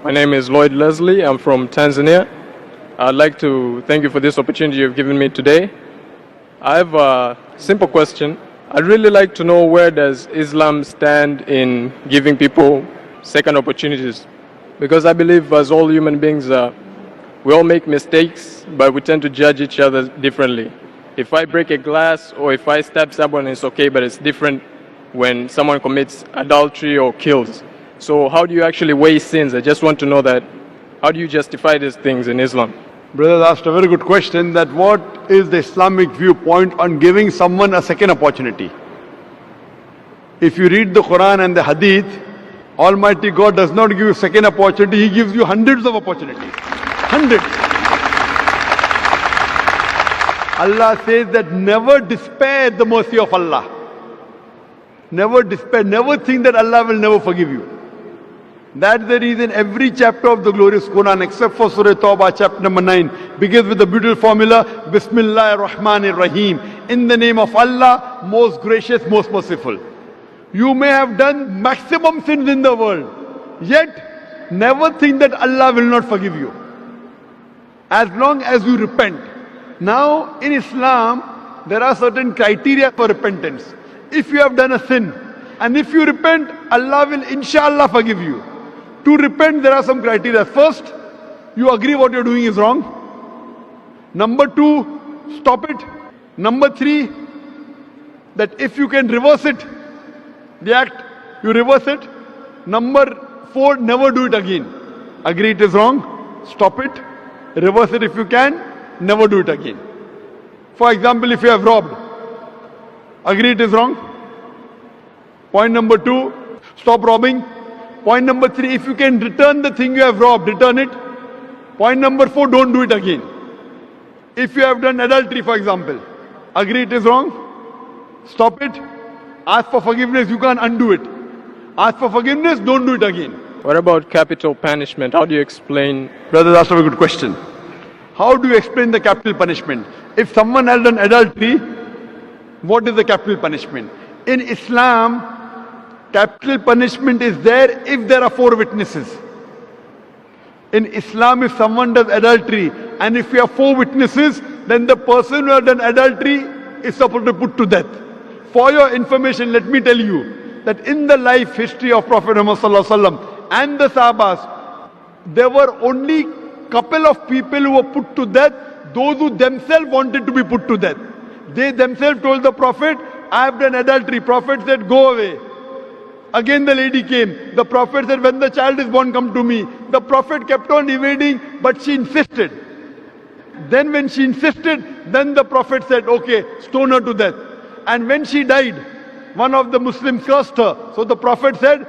My name is Lloyd Leslie. I'm from Tanzania. I'd like to thank you for this opportunity you've given me today. I have a simple question. I'd really like to know, where does Islam stand in giving people second opportunities? Because I believe as all human beings, we all make mistakes, but we tend to judge each other differently. If I break a glass or if I stab someone, it's okay, but it's different when someone commits adultery or kills. So how do you actually weigh sins? I just want to know that. How do you justify these things in Islam? Brother asked a very good question, that what is the Islamic viewpoint on giving someone a second opportunity? If you read the Quran and the Hadith, Almighty God does not give you second opportunity, He gives you hundreds of opportunities. Hundreds. Allah says that never despair at the mercy of Allah. Never despair, never think that Allah will never forgive you. That's the reason every chapter of the glorious Quran, except for Surah Tawbah, chapter number 9, begins with the beautiful formula, Bismillah ar-Rahman ar-Rahim. In the name of Allah, most gracious, most merciful. You may have done maximum sins in the world, yet never think that Allah will not forgive you, as long as you repent. Now, in Islam, there are certain criteria for repentance. If you have done a sin, and if you repent, Allah will inshallah forgive you. To repent, there are some criteria. First, you agree what you're doing is wrong. Number two, stop it. Number three, that if you can reverse it, the act, you reverse it. Number four, never do it again. Agree it is wrong, stop it, reverse it if you can, never do it again. For example, if you have robbed, agree it is wrong. Point number two, stop robbing. Point number three, if you can return the thing you have robbed, return it. Point number four, don't do it again. If you have done adultery, for example, agree it is wrong, stop it, ask for forgiveness, you can't undo it. Ask for forgiveness, don't do it again. What about capital punishment? How do you explain? Brother, that's a very good question. How do you explain the capital punishment? If someone has done adultery, what is the capital punishment? In Islam, capital punishment is there if there are 4 witnesses. In Islam, if someone does adultery and if you have 4 witnesses, then the person who has done adultery is supposed to be put to death. For your information, let me tell you that in the life history of Prophet Muhammad Sallallahu Alaihi Wasallam and the Sahabas, there were only couple of people who were put to death, those who themselves wanted to be put to death. They themselves told the Prophet, I have done adultery. Prophet said, go away. Again the lady came. The Prophet said, when the child is born, come to me. The Prophet kept on evading, but she insisted. Then when she insisted, then the Prophet said, okay, stone her to death. And when she died, one of the Muslims cursed her. So the Prophet said,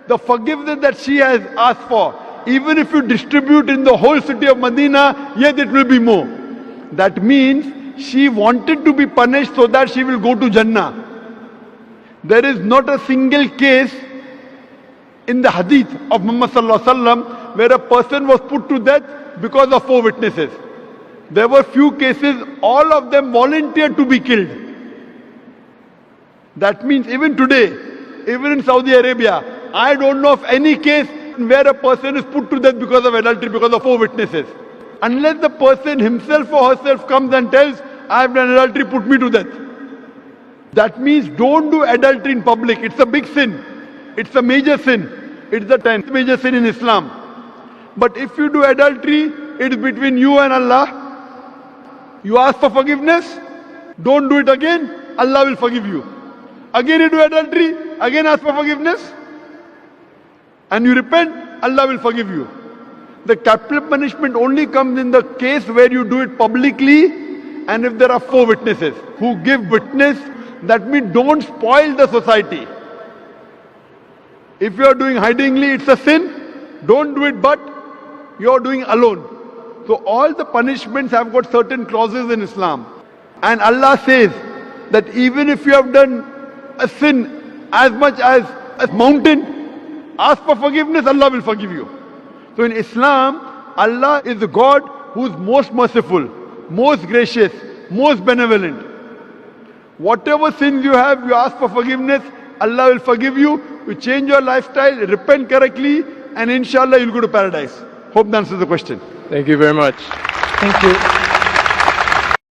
the forgiveness that she has asked for, even if you distribute in the whole city of Medina, yet it will be more. That means she wanted to be punished so that she will go to Jannah. There is not a single case in the hadith of Muhammad Sallallahu Alaihi Wasallam where a person was put to death because of 4 witnesses. There were few cases, all of them volunteered to be killed. That means even today, even in Saudi Arabia, I don't know of any case where a person is put to death because of adultery, because of 4 witnesses. Unless the person himself or herself comes and tells, I have done adultery, put me to death. That means don't do adultery in public. It's a big sin. It's a major sin. It's the 10th major sin in Islam. But if you do adultery, it is between you and Allah. You ask for forgiveness, don't do it again, Allah will forgive you. Again you do adultery, again ask for forgiveness, and you repent, Allah will forgive you. The capital punishment only comes in the case where you do it publicly and if there are 4 witnesses who give witness. That means don't spoil the society. If you are doing hidingly, it's a sin. Don't do it, but you are doing alone. So all the punishments have got certain clauses in Islam. And Allah says that even if you have done a sin as much as a mountain, ask for forgiveness, Allah will forgive you. So in Islam, Allah is the God who is most merciful, most gracious, most benevolent. Whatever sins you have, you ask for forgiveness, Allah will forgive you. You change your lifestyle, repent correctly, and inshallah you'll go to paradise. Hope that answers the question. Thank you very much. Thank you.